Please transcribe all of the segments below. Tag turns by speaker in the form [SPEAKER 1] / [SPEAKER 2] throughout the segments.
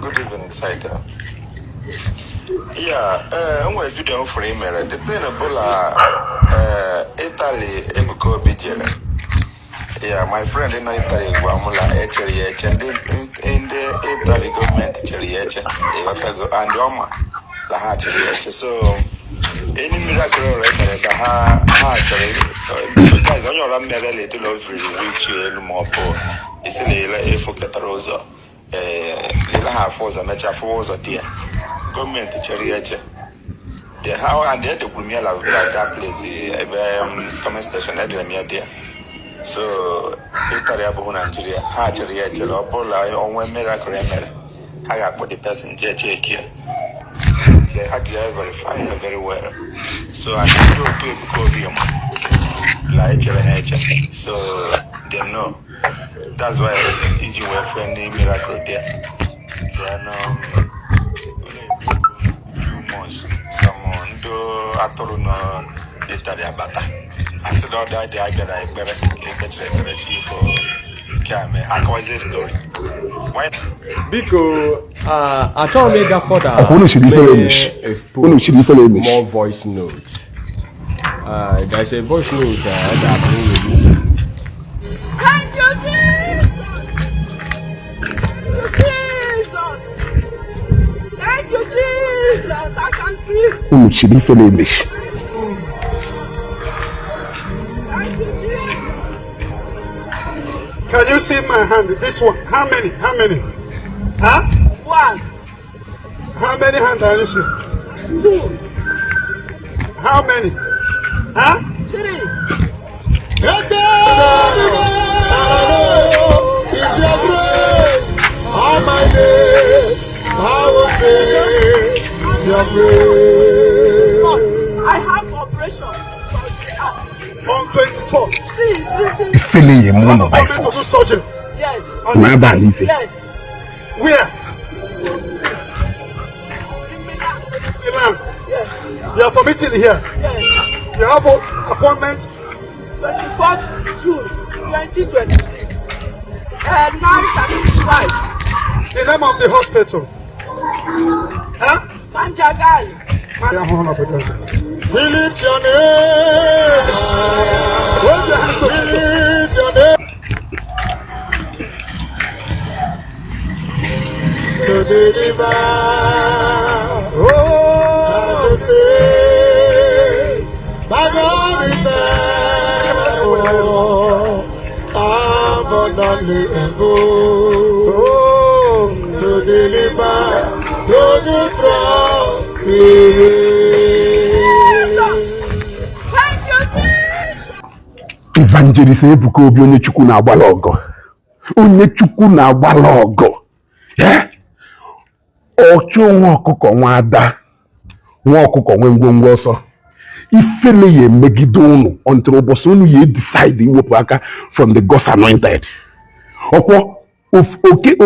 [SPEAKER 1] Good evening, Saida. Yeah, I'm going to do for email. The thing about Italy, Ebuka Obi. Yeah, my friend in Italy, Guamula, HRH, and in the Italy government, HRH, and Yoma, La HRH. So, any miracle, right? Guys, on your umbrella, little of which more poor. It's a little Rosa. Little half was a match of was a dear. Government, HRH. The how and the Gumia like that place, comment station, Edwin, dear. So, Italy, Nigeria, Hatchery, Pola, on one miracle, I got the person, JJ here. They had to verify her very well. So, I do Ebuka Obi, like HRH. So, they know. That's why it's your friendly miracle there. There are no few months. Someone do Atoruno Italy Bata. I said, all that I better chief for Kame. I cause a story.
[SPEAKER 2] Because I told me that for that more voice notes. There's a voice note that
[SPEAKER 3] thank you, Jesus! Thank you, Jesus! I can see.
[SPEAKER 4] Can you see my hand? This one. How many? How many? Huh?
[SPEAKER 3] One.
[SPEAKER 4] How many hands are you see?
[SPEAKER 3] Two.
[SPEAKER 4] How many? Huh?
[SPEAKER 3] Three.
[SPEAKER 4] It's your grace. All my days, I will sing your grace.
[SPEAKER 3] I have operation.
[SPEAKER 4] On 24.
[SPEAKER 5] Feeling a mono by force.
[SPEAKER 3] Yes.
[SPEAKER 5] My bad,
[SPEAKER 3] Yes.
[SPEAKER 4] Where?
[SPEAKER 3] In Milan.
[SPEAKER 4] Milan.
[SPEAKER 3] Yes.
[SPEAKER 4] You are from Italy here.
[SPEAKER 3] Yes.
[SPEAKER 4] You have an appointment.
[SPEAKER 3] 24th June 2026. 9:35.
[SPEAKER 4] The name of the hospital. Huh?
[SPEAKER 3] Manjagali.
[SPEAKER 4] Philip your name. Where's your hands to Philip your name? To deliver. Oh, to say, my God is abundantly able to deliver those who trust
[SPEAKER 5] Evangelist Ebuka Obi onye Chukwu na-agbala ọgọ. Onye Chukwu na-agbala ọgọ. Ọchụ nwa ọkụkọ nwa ada. Nwa ọkụkọ nwe ngwongwo ọsọ. Ifele ya emegide unu until ụbọchị unu ya decide iwepụ aka from the God's anointed. Ọkwọ oke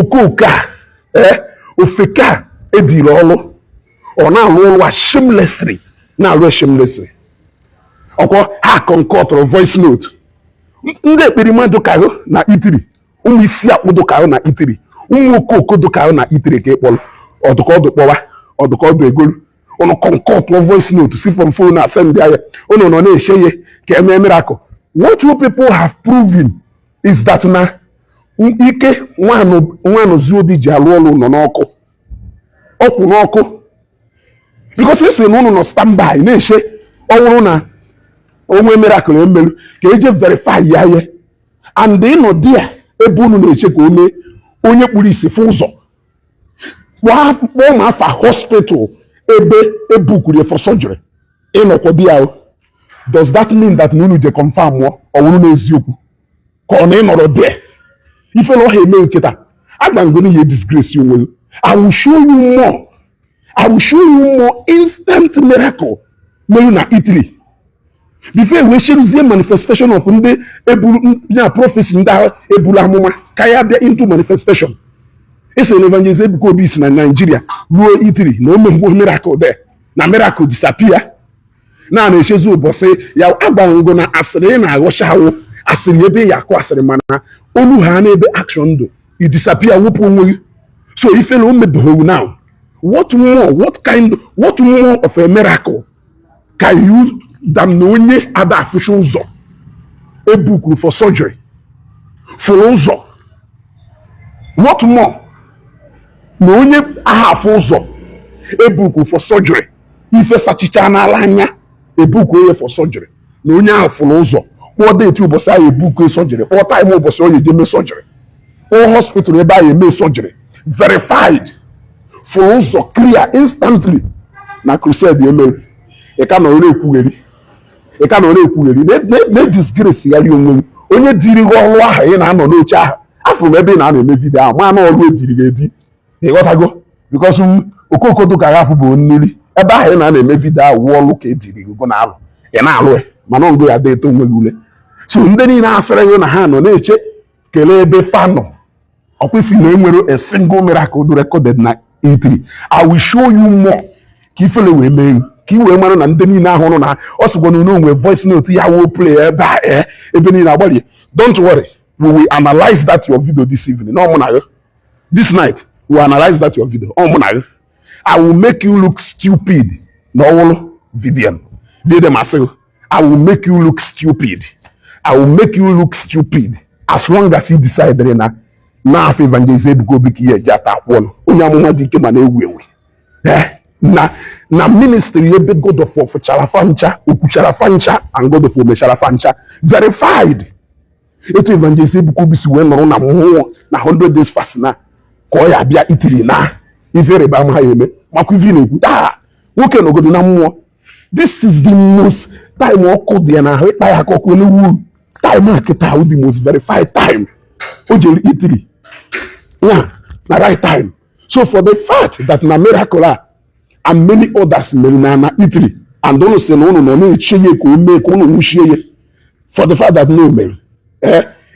[SPEAKER 5] a ofeke a ediri ọlụ. Ọ na-alụ ọlụ shamelessly. Na-alụ shamelessly. Ọkwọ ha kọnkọtụrụ voice note. Ndị ekperimadu kayo na itiri. Ụmụ isi akpụdo kayo na itiri. Ụmụ okodo kayo na itiri ka ịkpọrọ. Ọdụkọdụ kpọwa. Ọdụkọdụ egolu. Ono kọnkọtụrụ voice note si from phone na send ya. Ono nọ na-eshe ye ka eme miracle. What you people have proven is that na ike nwanụ Zuobi ji alụ ọlụ nọ n'ọkụ. Ọkwụ n'ọkụ. Because esi na unu nọ standby na-eshe ọwụrụ na onwe miracle emelu ka eje verify ya ye. And ịnọ dia ebe unu na-eche ka onye kpuru isi fụ ụzọ. Kpọọ ma afa hospital ebe ebukwuru for surgery. Ịnọkwa dia. Does that mean that unu je confirm ọwụrụ n'eziokwu? Ka ọ na ịnọrọ dia. Ife na ọha eme nkịta. Agbangoni ye disgrace onwe. I will show you more. I will show you more instant miracle. Melu na Italy. Before we share the manifestation of ndị prophecy ndị ebulu amụma ka ya bịa into manifestation. It's an Evangelist Ebuka Obi na Nigeria ruo Italy na omegbo miracle there. Na miracle disappear. Na na-echezu ụbọchị ya agbanwego na asịrị na aghọcha hawo asịrị ebe ya akụ asịrị mana olu ha na ebe action do i disappear wụpụ onwe gị. So ife na o mebeghị now, what more of a miracle can you than na onye ada afụcha ụzọ ebukuru for surgery fụrụ ụzọ? What more na onye aha afụ ụzọ ebukuru for surgery ife sachicha n'ala anya ebuku onye for surgery na onye ahụ fụrụ ụzọ kpọọ deeti ụbọchị ahụ ebuku surgery kpọọ time ụbọchị onye eje mee surgery kpọọ hospital ebe ahụ eme surgery verified fụrụ ụzọ clear instantly na crusade emere. ị ka nọ na-ekwugheri na disgrace ya ri onwe onye diri gị ọrụ ahụ ị na-anọ n'oche ahụ afụrụ m ebe ị na-eme vidio ahụ ma na ọrụ ediri gị edi ịghọtago because okokodo ka afụ bụ mmiri ebe ahụ ị na-eme vidio ahụ wụọ ọrụ ka ediri gị na-alụ ị na-alụ mana ngo ya deeto onwe gị ule. So ndị niile asịrị gị na ha nọ na-eche kelee ebe fanọ ọ kwesịghị na enwere a single miracle recorded na E3. I will show you more ka ifele wee mee ka i wee mara na ndị niile ahụ nọ na ọ sịkwa na onwe voice note ya woo play ebe niile agbalị. Don't worry, we will analyze that your video this evening. No more this night we will analyze that your video. I will make you look stupid. No video myself. I will make you look stupid. I will make you look stupid as long as you decide na afọ Evangelist Ebuka Obi ka ihe eji ata akwụkwọ onye amụma dị ike ma na-ewu ewu na ministry ebe God of War fụchara fancha okwuchara fancha and God of War mechara fancha verified. Etu Evangelist Ebuka Obi si wee nọrọ na mmụọ na 100 days fast na ka ọ ya bịa itiri na ife rịba ama ya eme makwa ife na-ekwu nwoke n'ogodo na mmụọ. This is the most time ọkụ dị ya na ahụ ịkpa ya aka ọkụ n'ewu time a kịta the most verified time o jere itiri na right time. So for the fact that na miracle and many others mere na itiri and unu si na unu nọ na-eche ya ka o mee ka unu nwuchie ya for the fact that no mere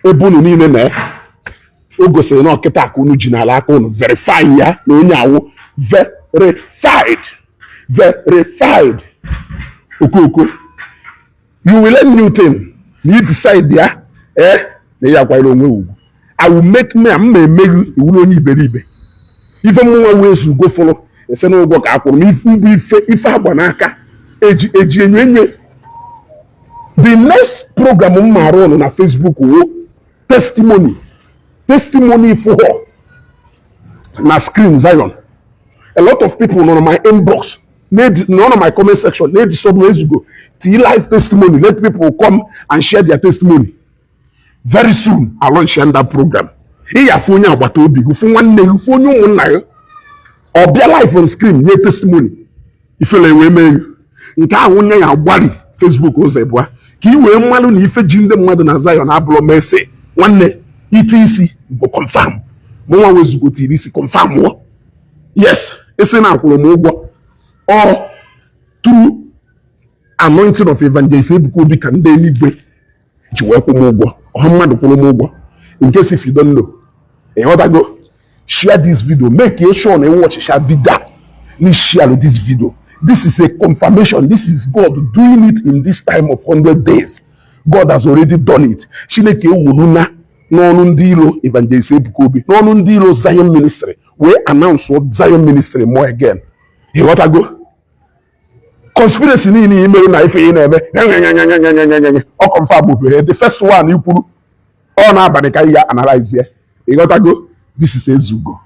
[SPEAKER 5] ebe unu niile na o gosiri na ọkịta aka unu ji n'ala aka unu verify ya na onye awụ verified. Okoko, you will learn new thing. You decide there, na ya kwa onwe ugwu. I will make me iwu onye iberibe. Ife mụnwa wee go follow ese na ụgwọ ka akwụrụ m ife agba n'aka eji enyo. The next program m mara ọnụ na Facebook wo testimony for na screen Zion. A lot of people on my inbox, none of my comment section, they disturb me as you go. Till live testimony, let people come and share their testimony. Very soon, I'll launch that program. Here, phone ya about to be go phone one day, phone you one night, or be live on screen, your testimony. If you like, women, you can't one day worry. Facebook was a boy. Ki we malu ni ife jinde mwado na Zion ablo mese. One day, ETC go confirm. Mwa wezu go TDC confirm mo. Yes, it's in our or through anointing of Evangelist Ebuka Obi can daily break. In case if you don't know, go share this video, make sure and watch share video. Please share this video. This is a confirmation. This is God doing it in this time of 100 days. God has already done it. Shineke wuluna no ndilo Evangelist Ebuka Obi no ndilo Zion Ministry. We announce what Zion Ministry more again. Go conspiracy ni email na ife na eme o confirm the first one you put on abanika ya analyze here. Go this is Ezugo.